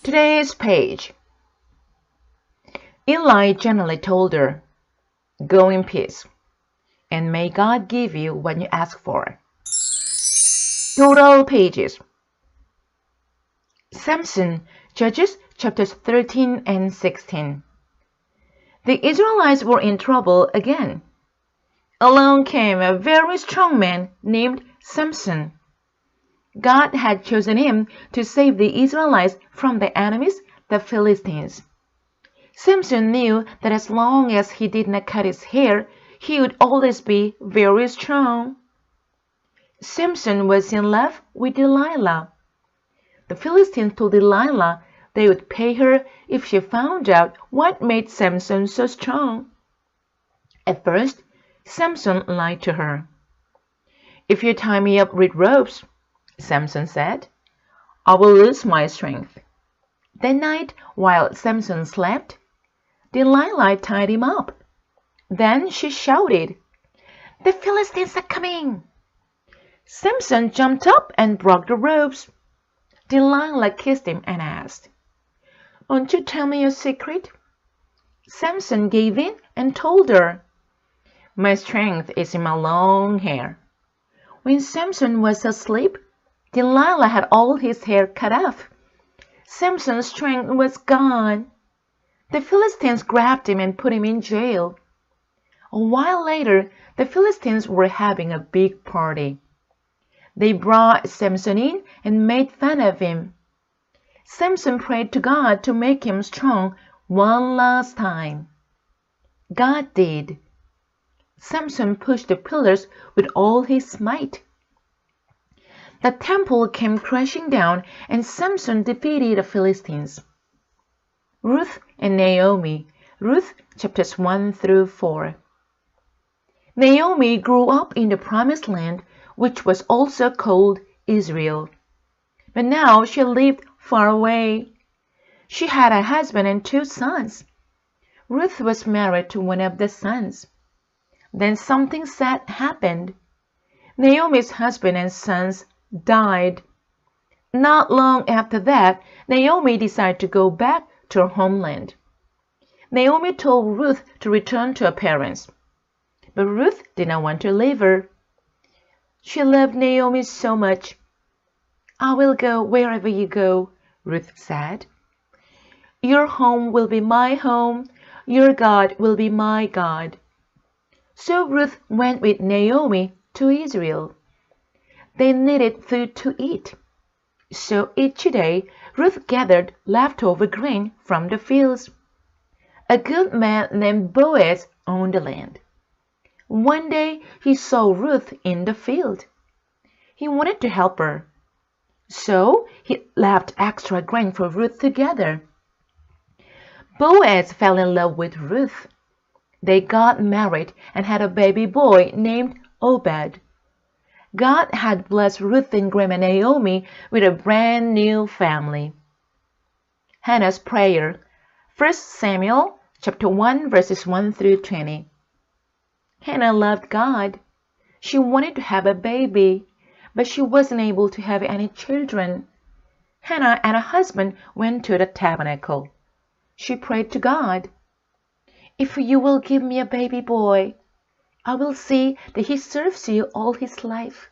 Today's page. Eli gently told her, "Go in peace, and may God give you what you ask for." Total pages. Samson, Judges chapters 13 and 16. The Israelites were in trouble again. Along came a very strong man named Samson. God had chosen him to save the Israelites from their enemies, the Philistines. Samson knew that as long as he did not cut his hair, he would always be very strong. Samson was in love with Delilah. The Philistines told Delilah they would pay her if she found out what made Samson so strong. At first, Samson lied to her. "If you tie me up with ropes," Samson said, "I will lose my strength." That night, while Samson slept, Delilah tied him up. Then she shouted, "The Philistines are coming!" Samson jumped up and broke the ropes. Delilah kissed him and asked, "Won't you tell me your secret?" Samson gave in and told her, "My strength is in my long hair." When Samson was asleep, Delilah had all his hair cut off. Samson's strength was gone. The Philistines grabbed him and put him in jail. A while later, the Philistines were having a big party. They brought Samson in and made fun of him. Samson prayed to God to make him strong one last time. God did. Samson pushed the pillars with all his might. The temple came crashing down, and Samson defeated the Philistines. Ruth and Naomi, Ruth chapters 1 through 4. Naomi grew up in the Promised Land, which was also called Israel. But now she lived far away. She had a husband and 2 sons. Ruth was married to one of the sons. Then something sad happened. Naomi's husband and sons died. Not long after that, Naomi decided to go back to her homeland. Naomi told Ruth to return to her parents, but Ruth did not want to leave her. She loved Naomi so much. "I will go wherever you go," Ruth said. "Your home will be my home. Your God will be my God." So Ruth went with Naomi to Israel. They needed food to eat. So each day, Ruth gathered leftover grain from the fields. A good man named Boaz owned the land. One day, he saw Ruth in the field. He wanted to help her. So he left extra grain for Ruth to gather. Boaz fell in love with Ruth. They got married and had a baby boy named Obed. God had blessed Ruth and Grandma Naomi with a brand new family. Hannah's prayer, 1 Samuel chapter 1 verses 1 through 20. Hannah loved God. She wanted to have a baby, but she wasn't able to have any children. Hannah and her husband went to the tabernacle. She prayed to God, "If you will give me a baby boy, I will see that he serves you all his life."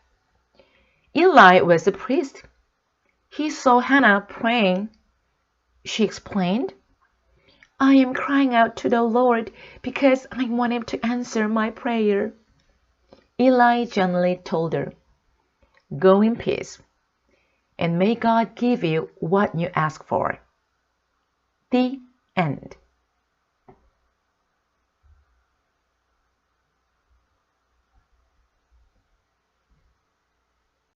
Eli was a priest. He saw Hannah praying. She explained, "I am crying out to the Lord because I want him to answer my prayer." Eli gently told her, "Go in peace, and may God give you what you ask for." The end.